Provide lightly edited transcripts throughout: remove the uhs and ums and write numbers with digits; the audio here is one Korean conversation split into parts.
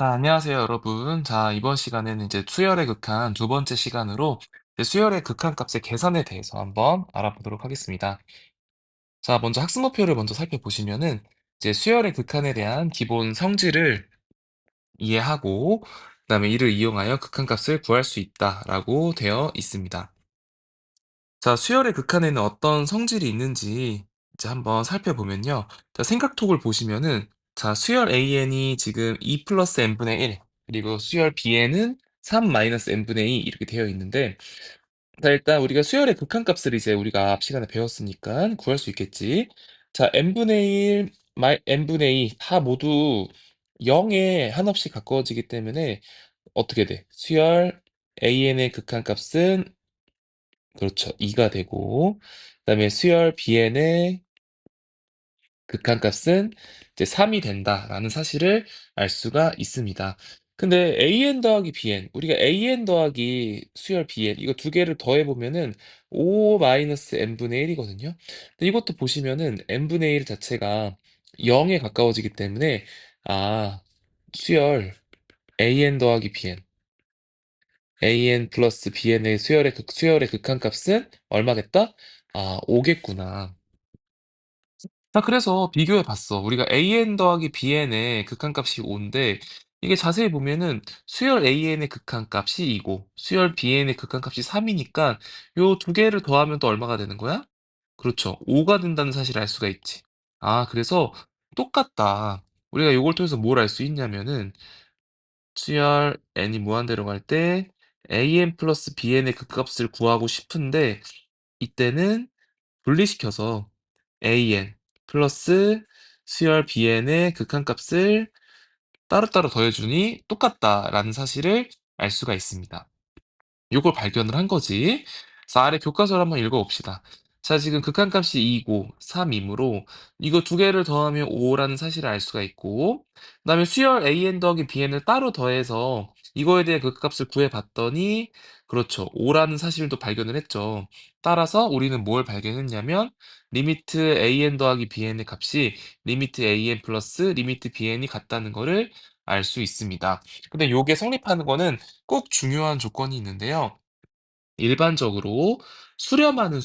안녕하세요, 여러분. 이번 시간에는 이제 수열의 극한 두 번째 시간으로 이제 수열의 극한값의 계산에 대해서 한번 알아보도록 하겠습니다. 먼저 학습 목표를 먼저 살펴보시면은 이제 수열의 극한에 대한 기본 성질을 이해하고 그다음에 이를 이용하여 극한값을 구할 수 있다라고 되어 있습니다. 수열의 극한에는 어떤 성질이 있는지 이제 한번 살펴보면요. 생각톡을 보시면은 수열 AN이 지금 2 플러스 n분의 1, 그리고 수열 BN은 3 마이너스 n분의 2 이렇게 되어 있는데, 일단 우리가 수열의 극한값을 이제 우리가 앞 시간에 배웠으니까 구할 수 있겠지. n분의 1, n분의 2 다 모두 0에 한없이 가까워지기 때문에 어떻게 돼? 수열 AN의 극한값은 그렇죠. 2가 되고, 그다음에 수열 bn의 극한값은 이제 3이 된다라는 사실을 알 수가 있습니다. 근데 an 더하기 bn, 우리가 an 더하기 수열 bn 이거 두 개를 더해 보면은 5 마이너스 n분의 1이거든요. 근데 이것도 보시면은 n분의 1 자체가 0에 가까워지기 때문에 수열 an 더하기 bn, an 플러스 bn의 수열의 극한값은 얼마겠다? 5겠구나. 그래서 비교해 봤어. 우리가 an 더하기 bn의 극한값이 5인데, 이게 자세히 보면은 수열 an의 극한값이 2고 수열 bn의 극한값이 3이니까 요 두 개를 더하면 또 얼마가 되는 거야? 그렇죠. 5가 된다는 사실을 알 수가 있지. 그래서 똑같다. 우리가 요걸 통해서 뭘 알 수 있냐면은 수열 n이 무한대로 갈 때 an 플러스 bn의 극값을 구하고 싶은데, 이때는 분리시켜서 an 플러스 수열 bn의 극한값을 따로따로 더해주니 똑같다라는 사실을 알 수가 있습니다. 요걸 발견을 한 거지. 아래 교과서를 한번 읽어봅시다. 지금 극한값이 2고 3이므로 이거 두 개를 더하면 5라는 사실을 알 수가 있고, 그다음에 수열 an 더하기 bn을 따로 더해서 이거에 대해 극값을 구해봤더니 그렇죠. 5라는 사실도 발견을 했죠. 따라서 우리는 뭘 발견했냐면 리미트 an 더하기 bn의 값이 리미트 an 플러스 리미트 bn이 같다는 거를 알 수 있습니다. 근데 요게 성립하는 거는 꼭 중요한 조건이 있는데요. 일반적으로 수렴하는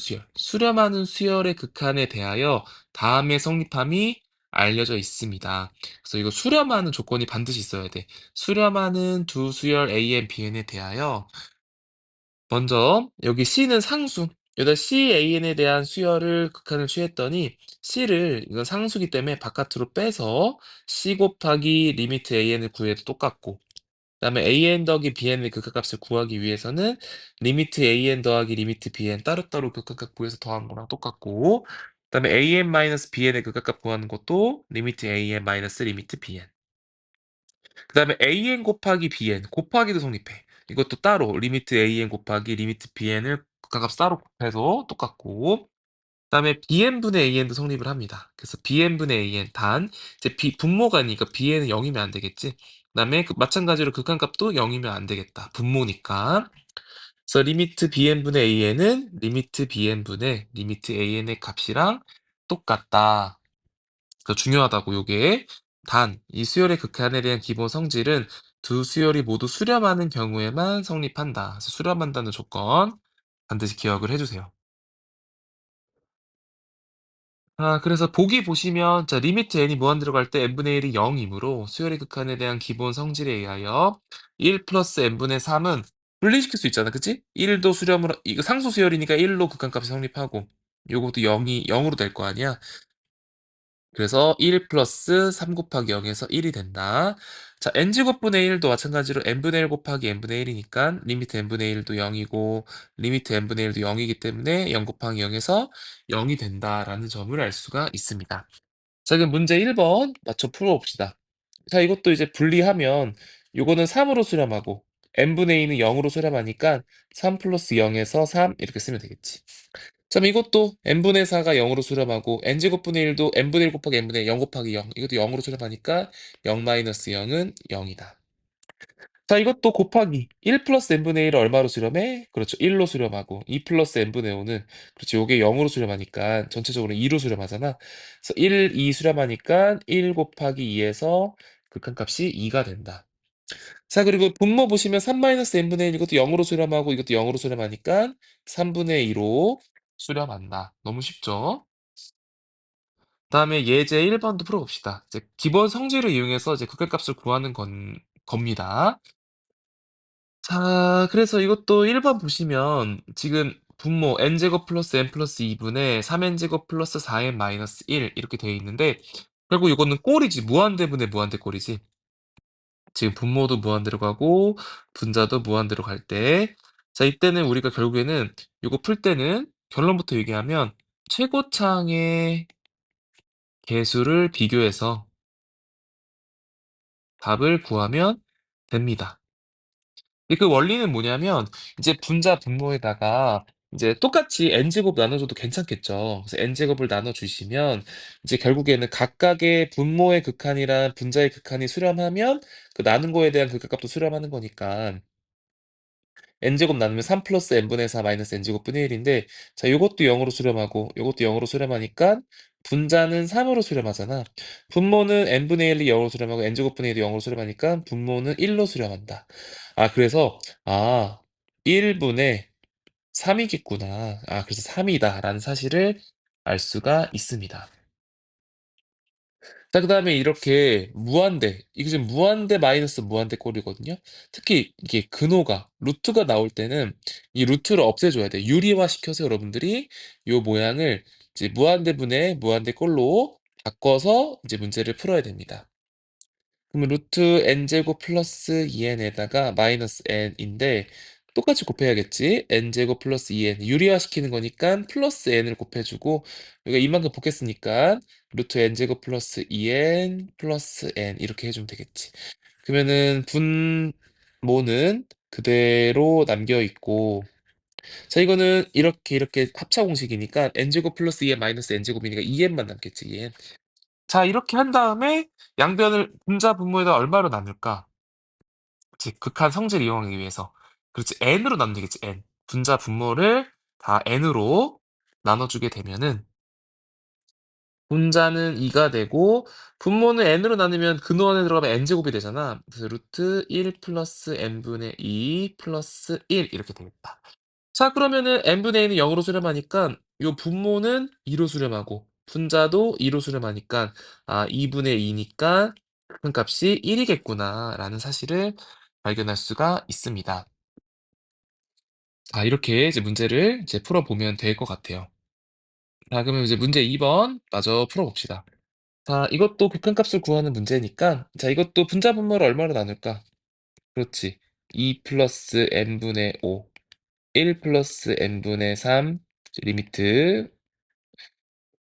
수열의 극한에 대하여 다음의 성립함이 알려져 있습니다. 그래서 이거 수렴하는 조건이 반드시 있어야 돼. 수렴하는 두 수열 AN, BN에 대하여 먼저 여기 C는 상수. 여기다 CAN에 대한 수열을 극한을 취했더니 C를 이건 상수기 때문에 바깥으로 빼서 C 곱하기 리미트 AN을 구해도 똑같고, 그다음에 an 더하기 bn의 극한값을 구하기 위해서는 리미트 an 더하기 리미트 bn 따로따로 극한값 구해서 더하는 거랑 똑같고, 그다음에 an 마이너스 bn의 극한값 구하는 것도 리미트 an 마이너스 리미트 bn, 그다음에 an 곱하기 bn 곱하기도 성립해. 이것도 따로 리미트 an 곱하기 리미트 bn을 극한값 따로 곱해서 똑같고, 그다음에 bn분의 an도 성립을 합니다. 그래서 bn분의 an 이제 분모가니까 bn은 0이면 안 되겠지. 그다음에 마찬가지로 극한값도 0이면 안 되겠다. 분모니까. 그래서 리미트 bn분의 an은 리미트 bn분의 리미트 an의 값이랑 똑같다. 그래서 중요하다고 요게. 이 수열의 극한에 대한 기본 성질은 두 수열이 모두 수렴하는 경우에만 성립한다. 그래서 수렴한다는 조건 반드시 기억을 해주세요. 그래서 보기 보시면 리미트 n이 무한대로 갈 때 n분의 1이 0이므로 수열의 극한에 대한 기본 성질에 의하여 1 플러스 n분의 3은 분리시킬 수 있잖아. 그치? 1도 수렴으로 이거 상수 수열이니까 1로 극한값이 성립하고 요것도 0으로 될 거 아니야. 그래서 1 플러스 3 곱하기 0에서 1이 된다. n제곱분의 1도 마찬가지로 n분의 1 곱하기 n분의 1이니까 리미트 n분의 1도 0이고 리미트 n분의 1도 0이기 때문에 0 곱하기 0에서 0이 된다라는 점을 알 수가 있습니다. 그럼 문제 1번 맞춰 풀어봅시다. 이것도 이제 분리하면 요거는 3으로 수렴하고 n분의 2는 0으로 수렴하니까 3 플러스 0에서 3 이렇게 쓰면 되겠지. 이것도 n분의 4가 0으로 수렴하고 n제곱분의 1도 n분의 1 곱하기 n분의 0 곱하기 0 이것도 0으로 수렴하니까 0 마이너스 0은 0이다. 자, 이것도 곱하기 1 플러스 n분의 1을 얼마로 수렴해? 그렇죠. 1로 수렴하고 2 플러스 n분의 5는 그렇죠. 요게 0으로 수렴하니까 전체적으로 2로 수렴하잖아. 그래서 1, 2 수렴하니까 1 곱하기 2에서 극한값이 2가 된다. 자, 그리고 분모 보시면 3 마이너스 n분의 1 이것도 0으로 수렴하고 이것도 0으로 수렴하니까 3분의 2로 수렴한다. 너무 쉽죠? 그다음에 예제 1번도 풀어봅시다. 이제 기본 성질을 이용해서 이제 극한값을 구하는 겁니다. 자, 그래서 이것도 1번 보시면 지금 분모 n제곱 플러스 n 플러스 2분의 3n제곱 플러스 4n 마이너스 1 이렇게 되어 있는데 결국 이거는 꼴이지. 무한대분의 무한대꼴이지. 지금 분모도 무한대로 가고 분자도 무한대로 갈 때 자, 이때는 우리가 결국에는 이거 풀 때는 결론부터 얘기하면 최고차항의 개수를 비교해서 답을 구하면 됩니다. 그 원리는 뭐냐면 이제 분자 분모에다가 이제 똑같이 n제곱 나눠줘도 괜찮겠죠. 그래서 n제곱을 나눠주시면 이제 결국에는 각각의 분모의 극한이랑 분자의 극한이 수렴하면 그 나눈 거에 대한 극한값도 수렴하는 거니까 n제곱 나누면 3 플러스 n분의 4 마이너스 n제곱분의 1인데 자, 요것도 0으로 수렴하고 요것도 0으로 수렴하니까 분자는 3으로 수렴하잖아. 분모는 n분의 1이 0으로 수렴하고 n제곱분의 1이 0으로 수렴하니까 분모는 1로 수렴한다. 아, 그래서 1분의 3이겠구나. 그래서 3이다라는 사실을 알 수가 있습니다. 자, 그다음에 이렇게 무한대, 이게 지금 무한대 마이너스 무한대 꼴이거든요. 특히 이게 근호가, 루트가 나올 때는 이 루트를 없애줘야 돼. 유리화시켜서 여러분들이 요 모양을 이제 무한대분의 무한대 꼴로 바꿔서 이제 문제를 풀어야 됩니다. 그러면 루트 n제곱 플러스 2n에다가 마이너스 n인데 똑같이 곱해야겠지. n제곱 플러스 2n 유리화시키는 거니까 플러스 n을 곱해주고 여기가 이만큼 곱했으니까 루트 n제곱 플러스 2n 플러스 n 이렇게 해주면 되겠지. 그러면은 분모는 그대로 남겨있고 자, 이거는 이렇게 합차 공식이니까 n제곱 플러스 2n 마이너스 n제곱이니까 2n만 남겠지. 2n. 자, 이렇게 한 다음에 양변을 분자 분모에다 얼마로 나눌까? 즉 극한 성질 이용하기 위해서. 그렇지, n으로 나누면 되겠지, n. 분자 분모를 다 n으로 나눠주게 되면은 분자는 2가 되고 분모는 n으로 나누면 근호 안에 들어가면 n제곱이 되잖아. 그래서 루트 1 플러스 n분의 2 플러스 1 이렇게 되겠다. 자, 그러면은 n분의 1은 0으로 수렴하니까 요 분모는 2로 수렴하고 분자도 2로 수렴하니까 2분의 2니까 큰 값이 1이겠구나라는 사실을 발견할 수가 있습니다. 자, 이렇게 이제 문제를 이제 풀어보면 될 것 같아요. 자, 그러면 이제 문제 2번 마저 풀어봅시다. 자, 이것도 극한값을 구하는 문제니까 자, 이것도 분자 분모를 얼마로 나눌까? 그렇지. 2 플러스 n분의 5 1 플러스 n분의 3 리미트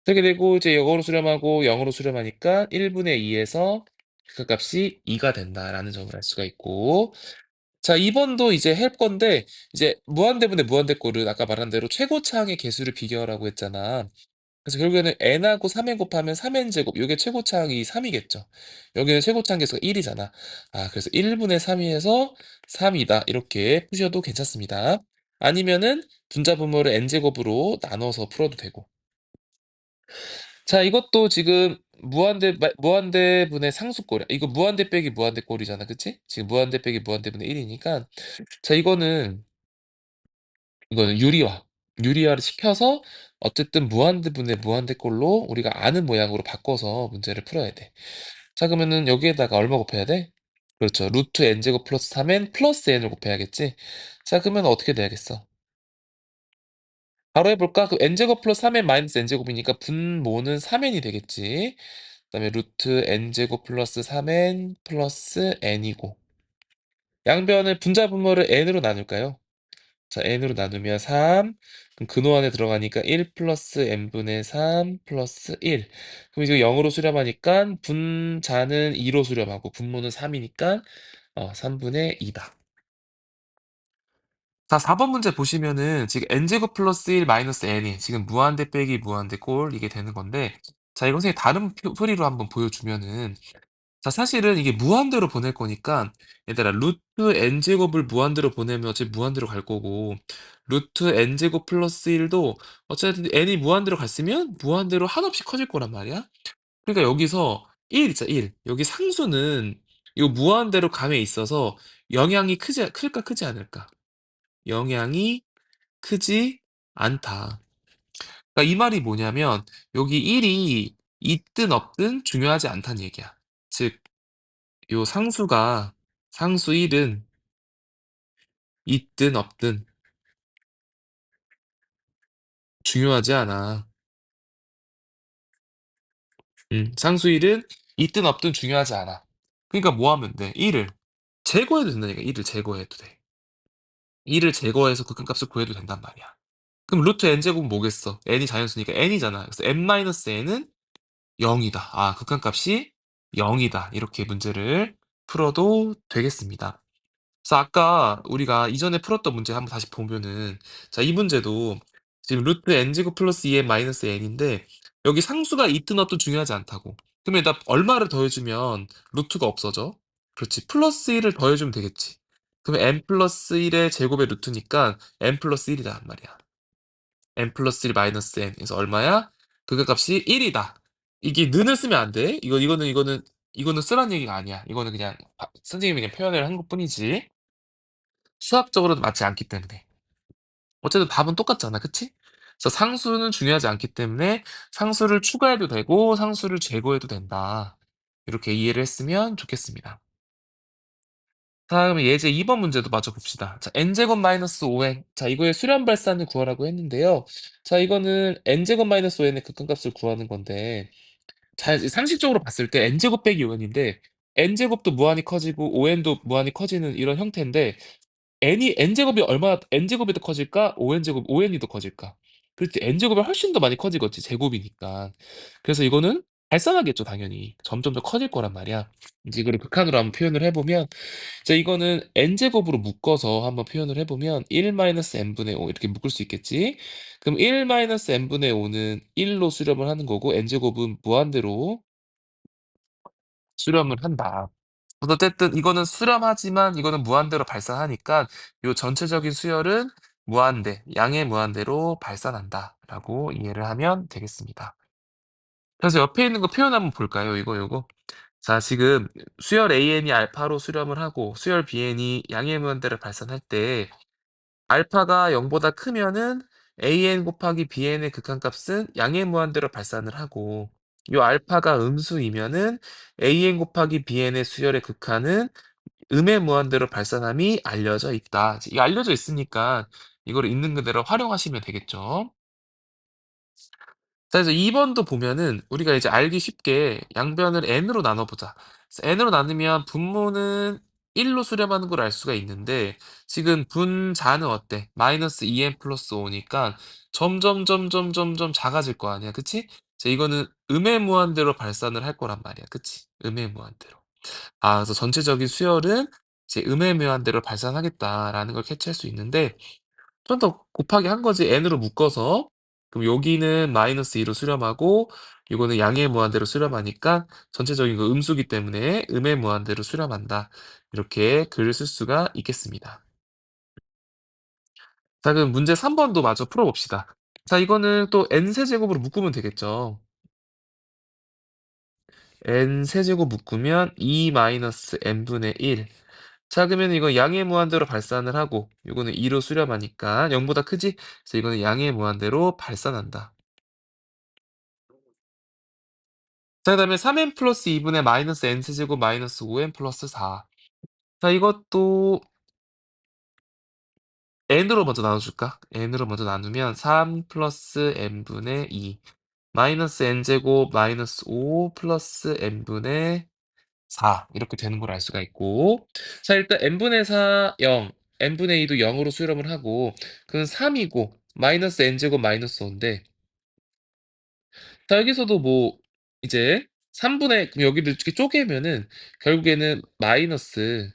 이렇게 되고 이제 영어로 수렴하고 영어로 수렴하니까 1분의 2에서 극한값이 2가 된다라는 점을 알 수가 있고 자, 2번도 이제 할 건데 이제 무한대분의 무한대꼴은 아까 말한 대로 최고차항의 개수를 비교하라고 했잖아. 그래서 결국에는 n하고 3n 곱하면 3n제곱 요게 최고차항이 3이겠죠. 여기는 최고차항 개수가 1이잖아. 그래서 1분의 3이에서 3이다 이렇게 푸셔도 괜찮습니다. 아니면은 분자 분모를 n제곱으로 나눠서 풀어도 되고 자, 이것도 지금 무한대분의 상수꼴이야. 이거 무한대 빼기 무한대꼴이잖아. 그치? 지금 무한대 빼기 무한대분의 1이니까. 자, 이거는 유리화를 시켜서 어쨌든 무한대분의 무한대꼴로 우리가 아는 모양으로 바꿔서 문제를 풀어야 돼. 자, 그러면은 여기에다가 얼마 곱해야 돼? 그렇죠. 루트 n제곱 플러스 3n 플러스 n을 곱해야겠지? 자, 그러면 어떻게 돼야겠어? 바로 해볼까? 그 n제곱 플러스 3n 마이너스 n제곱이니까 분모는 3n이 되겠지. 그다음에 루트 n제곱 플러스 3n 플러스 n이고 양변을 분자 분모를 n으로 나눌까요? 자, n으로 나누면 3 그럼 근호 안에 들어가니까 1 플러스 n분의 3 플러스 1 그럼 이제 0으로 수렴하니까 분자는 2로 수렴하고 분모는 3이니까 3분의 2다. 자, 4번 문제 보시면은 지금 n제곱 플러스 1 마이너스 n이 지금 무한대 빼기 무한대 꼴 이게 되는 건데 자, 이거 선생님이 다른 풀이로 한번 보여주면은 자 사실은 이게 무한대로 보낼 거니까 얘들아 루트 n 제곱을 무한대로 보내면 어차피 무한대로 갈 거고 루트 n 제곱 플러스 1도 어쨌든 n이 무한대로 갔으면 무한대로 한없이 커질 거란 말이야. 그러니까 여기서 1 있잖아 1. 여기 상수는 요 무한대로 감에 있어서 영향이 크지 클까 크지 않을까? 영향이 크지 않다. 그러니까 이 말이 뭐냐면 여기 1이 있든 없든 중요하지 않다는 얘기야. 즉 요 상수 1은 있든 없든 중요하지 않아. 상수 1은 있든 없든 중요하지 않아. 그러니까 뭐 하면 돼? 1을 제거해도 된다니까. 1을 제거해도 돼. 1을 제거해서 극한값을 구해도 된단 말이야. 그럼 루트 n 제곱은 뭐겠어? n이 자연수니까 n이잖아. 그래서 n-n은 0이다. 아, 극한값이 0이다. 이렇게 문제를 풀어도 되겠습니다. 그래서 아까 우리가 이전에 풀었던 문제 한번 다시 보면은 자, 이 문제도 지금 루트 n 제곱 플러스 2n 마이너스 n인데 여기 상수가 있든 없든 중요하지 않다고. 그러면 나 얼마를 더해주면 루트가 없어져? 그렇지. 플러스 1을 더해주면 되겠지. 그러면 n 플러스 1의 제곱의 루트니까 n 플러스 1이다 말이야. n 플러스 1 마이너스 n. 그래서 얼마야? 극의 값이 1이다. 이게 는을 쓰면 안 돼. 이거는 쓰란 얘기가 아니야. 이거는 그냥 선생님이 그냥 표현을 한 것뿐이지. 수학적으로도 맞지 않기 때문에. 어쨌든 답은 똑같잖아. 그치? 그래서 상수는 중요하지 않기 때문에 상수를 추가해도 되고 상수를 제거해도 된다. 이렇게 이해를 했으면 좋겠습니다. 다음 예제 2번 문제도 마저 봅시다. 자, n제곱 마이너스 5n. 자, 이거의 수렴 발산을 구하라고 했는데요. 자, 이거는 n제곱 마이너스 5n의 극한값을 구하는 건데 자, 상식적으로 봤을 때 n제곱 빼기 5n인데 n제곱도 무한히 커지고 5n도 무한히 커지는 이런 형태인데 n제곱이 얼마나 n제곱이 더 커질까? 5n제곱 5n이 더 커질까? 그렇지 n제곱이 훨씬 더 많이 커지겠지 제곱이니까. 그래서 이거는 발산하겠죠 당연히. 점점 더 커질 거란 말이야. 이제 이거를 극한으로 한번 표현을 해보면 자 이거는 n제곱으로 묶어서 한번 표현을 해보면 1-n분의 5 이렇게 묶을 수 있겠지. 그럼 1-n분의 5는 1로 수렴을 하는 거고 n제곱은 무한대로 수렴을 한다. 어쨌든 이거는 수렴하지만 이거는 무한대로 발산하니까 요 전체적인 수열은 무한대, 양의 무한대로 발산한다라고 이해를 하면 되겠습니다. 그래서 옆에 있는 거 표현 한번 볼까요? 요거. 자, 지금 수열 AN이 알파로 수렴을 하고 수열 BN이 양의 무한대를 발산할 때 알파가 0보다 크면은 AN 곱하기 BN의 극한값은 양의 무한대로 발산을 하고 요 알파가 음수이면은 AN 곱하기 BN의 수열의 극한은 음의 무한대로 발산함이 알려져 있다. 이제 이게 알려져 있으니까 이거를 있는 그대로 활용하시면 되겠죠. 자, 그래서 2번도 보면은 우리가 이제 알기 쉽게 양변을 n으로 나눠보자. 그래서 n으로 나누면 분모는 1로 수렴하는 걸 알 수가 있는데 지금 분자는 어때? 마이너스 2n 플러스 5니까 점점 작아질 거 아니야. 그치? 자, 이거는 음의 무한대로 발산을 할 거란 말이야. 그치? 음의 무한대로. 아, 그래서 전체적인 수열은 이제 음의 무한대로 발산하겠다라는 걸 캐치할 수 있는데 좀 더 곱하기 한 거지 n으로 묶어서 그럼 여기는 마이너스 2로 수렴하고 이거는 양의 무한대로 수렴하니까 전체적인 거 음수기 때문에 음의 무한대로 수렴한다. 이렇게 글을 쓸 수가 있겠습니다. 자, 그럼 문제 3번도 마저 풀어봅시다. 자, 이거는 또 n세제곱으로 묶으면 되겠죠. n세제곱 묶으면 2 마이너스 n분의 1. 자, 그러면 이거 양의 무한대로 발산을 하고 이거는 2로 수렴하니까 0보다 크지? 그래서 이거는 양의 무한대로 발산한다. 자, 그다음에 3n 플러스 2분의 마이너스 n 세제곱 마이너스 5n 플러스 4. 자, 이것도 n으로 먼저 나눠줄까? n으로 먼저 나누면 3 플러스 n분의 2 마이너스 n제곱 마이너스 5 플러스 n분의 4 이렇게 되는 걸 알 수가 있고 자, 일단 n분의 4 0 n분의 2도 0으로 수렴을 하고 그건 3이고 마이너스 n제곱 마이너스 5인데 자, 여기서도 뭐 이제 3분의 그럼 여기를 이렇게 쪼개면은 결국에는 마이너스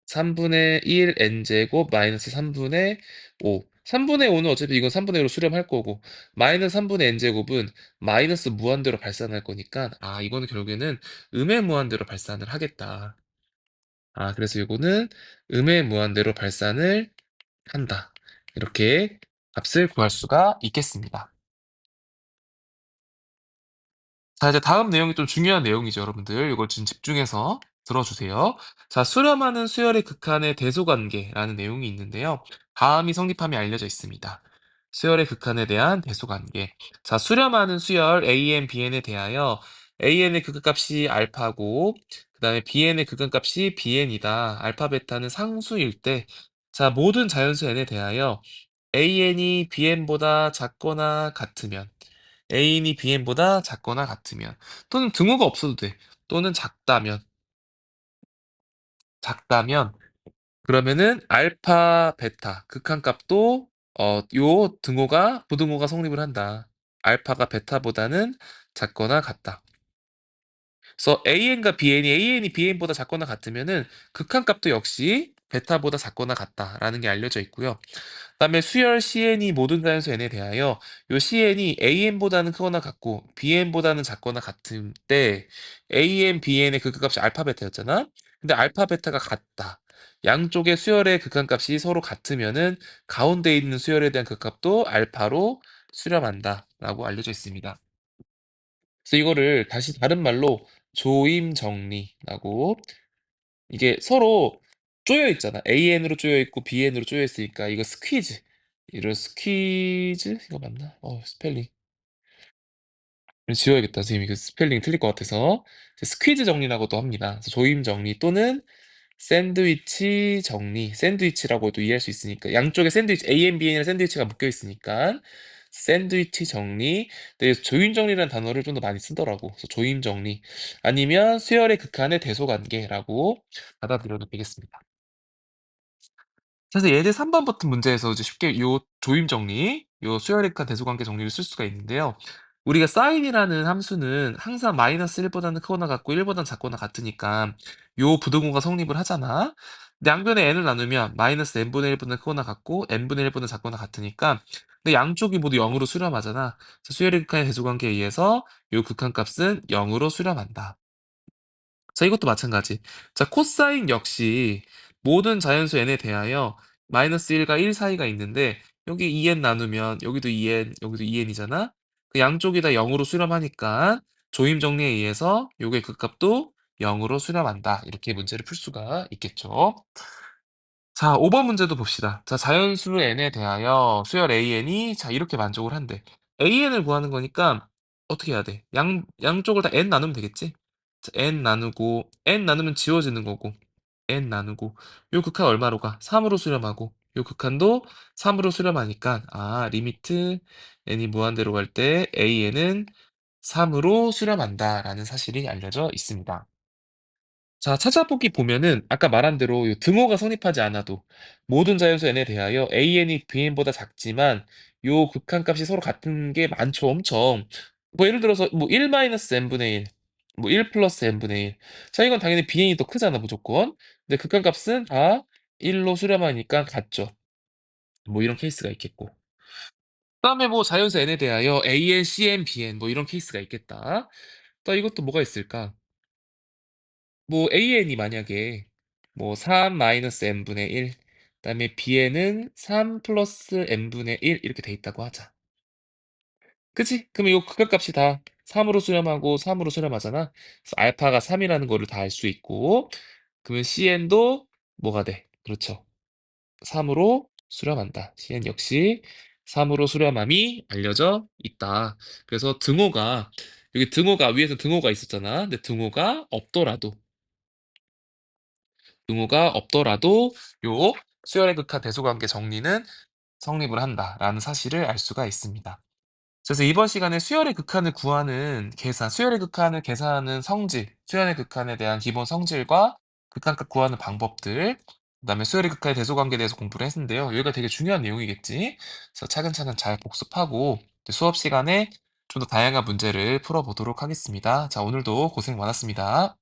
3분의 1 n제곱 마이너스 3분의 5 3분의 5는 어차피 이건 3분의 1로 수렴할 거고 마이너스 3분의 n 제곱은 마이너스 무한대로 발산할 거니까 아 이거는 결국에는 음의 무한대로 발산을 하겠다. 아 그래서 이거는 음의 무한대로 발산을 한다. 이렇게 값을 구할 수가 있겠습니다. 자, 이제 다음 내용이 좀 중요한 내용이죠, 여러분들. 이걸 좀 집중해서 들어주세요. 자, 수렴하는 수열의 극한의 대소관계라는 내용이 있는데요. 다음이 성립함이 알려져 있습니다. 수열의 극한에 대한 대소관계. 자, 수렴하는 수열 AN, BN에 대하여 AN의 극한값이 알파고, 그 다음에 BN의 극한값이 BN이다. 알파, 베타는 상수일 때, 자, 모든 자연수 N에 대하여 AN이 BN보다 작거나 같으면, A인이 Bn보다 작거나 같으면, 또는 등호가 없어도 돼. 또는 작다면, 그러면은 알파, 베타, 극한값도 요 등호가 부등호가 성립을 한다. 알파가 베타보다는 작거나 같다. 그래서 AN과 BN이 AN이 BN보다 작거나 같으면은 극한값도 역시 베타보다 작거나 같다라는 게 알려져 있고요. 그다음에 수열 CN이 모든 자연수 N에 대하여 요 CN이 AN보다는 크거나 같고 BN보다는 작거나 같을 때 AN, BN의 극한값이 알파 베타였잖아. 근데 알파 베타가 같다. 양쪽의 수열의 극한값이 서로 같으면은 가운데 있는 수열에 대한 극값도 알파로 수렴한다라고 알려져 있습니다. 그래서 이거를 다시 다른 말로 조임 정리라고 이게 서로 쪼여 있잖아. AN으로 쪼여 있고 BN으로 쪼여 있으니까 이거 스퀴즈. 이런 스퀴즈 이거 맞나? 스펠링. 이거 지워야겠다. 선생님이 그 스펠링 틀릴 것 같아서. 스퀴즈 정리라고도 합니다. 그래서 조임 정리 또는 샌드위치 정리. 샌드위치라고도 이해할 수 있으니까 양쪽에 샌드위치 A, B, N이랑 샌드위치가 묶여 있으니까 샌드위치 정리. 근데 조임 정리라는 단어를 좀 더 많이 쓰더라고. 그래서 조임 정리 아니면 수열의 극한의 대소관계라고 받아들여도 되겠습니다. 그래서 예제 3번 버튼 문제에서 이제 쉽게 요 조임 정리, 요 수열액화 대소관계 정리를 쓸 수가 있는데요. 우리가 사인이라는 함수는 항상 마이너스 1보다는 크거나 같고 1보다는 작거나 같으니까 요 부등호가 성립을 하잖아. 근데 양변에 n을 나누면 마이너스 n분의 1보다 크거나 같고 n분의 1보다 작거나 같으니까 근데 양쪽이 모두 0으로 수렴하잖아. 그래서 수열액화의 대소관계에 의해서 요 극한값은 0으로 수렴한다. 자, 이것도 마찬가지. 자, 코사인 역시 모든 자연수 n에 대하여 마이너스 1과 1 사이가 있는데 여기 2n 나누면 여기도 2n, 여기도 2n이잖아. 그 양쪽이 다 0으로 수렴하니까 조임 정리에 의해서 요게 극값도 0으로 수렴한다. 이렇게 문제를 풀 수가 있겠죠. 자, 5번 문제도 봅시다. 자, 자연수 n에 대하여 수열 an이 자, 이렇게 만족을 한대. an을 구하는 거니까 어떻게 해야 돼? 양쪽을 다 n 나누면 되겠지? 자, n 나누면 지워지는 거고, n 나누고, 요 극한 얼마로 가? 3으로 수렴하고, 요 극한도 3으로 수렴하니까, 아, 리미트 n이 무한대로 갈 때 an은 3으로 수렴한다라는 사실이 알려져 있습니다. 자, 찾아보기 보면은 아까 말한 대로 요 등호가 성립하지 않아도 모든 자연수 n에 대하여 an이 bn보다 작지만 요 극한값이 서로 같은 게 많죠, 엄청. 뭐 예를 들어서 뭐 1 마이너스 n분의 1, 뭐 1 플러스 n분의 1. 자, 이건 당연히 bn이 더 크잖아, 무조건. 근데 극한값은 다 1로 수렴하니까 같죠. 뭐 이런 케이스가 있겠고. 그다음에 뭐 자연수 n에 대하여 an, cn, bn 뭐 이런 케이스가 있겠다. 또 이것도 뭐가 있을까? 뭐 AN이 만약에 뭐 3 마이너스 n분의 1, 그다음에 Bn은 3 플러스 n분의 1 이렇게 돼 있다고 하자. 그치? 그럼 요 극한값이 다 3으로 수렴하고 3으로 수렴하잖아. 그래서 알파가 3이라는 거를 다 알 수 있고, 그러면 CN도 뭐가 돼? 그렇죠. 3으로 수렴한다. CN 역시 3으로 수렴함이 알려져 있다. 그래서 등호가 여기 등호가 위에서 등호가 있었잖아. 근데 등호가 없더라도 요 수열의 극한 대소관계 정리는 성립을 한다라는 사실을 알 수가 있습니다. 그래서 이번 시간에 수열의 극한을 구하는 계산, 수열의 극한을 계산하는 성질, 수열의 극한에 대한 기본 성질과 극한값 구하는 방법들, 그다음에 수열의 극한의 대소관계에 대해서 공부를 했는데요. 여기가 되게 중요한 내용이겠지. 그래서 차근차근 잘 복습하고 수업 시간에 좀 더 다양한 문제를 풀어보도록 하겠습니다. 자, 오늘도 고생 많았습니다.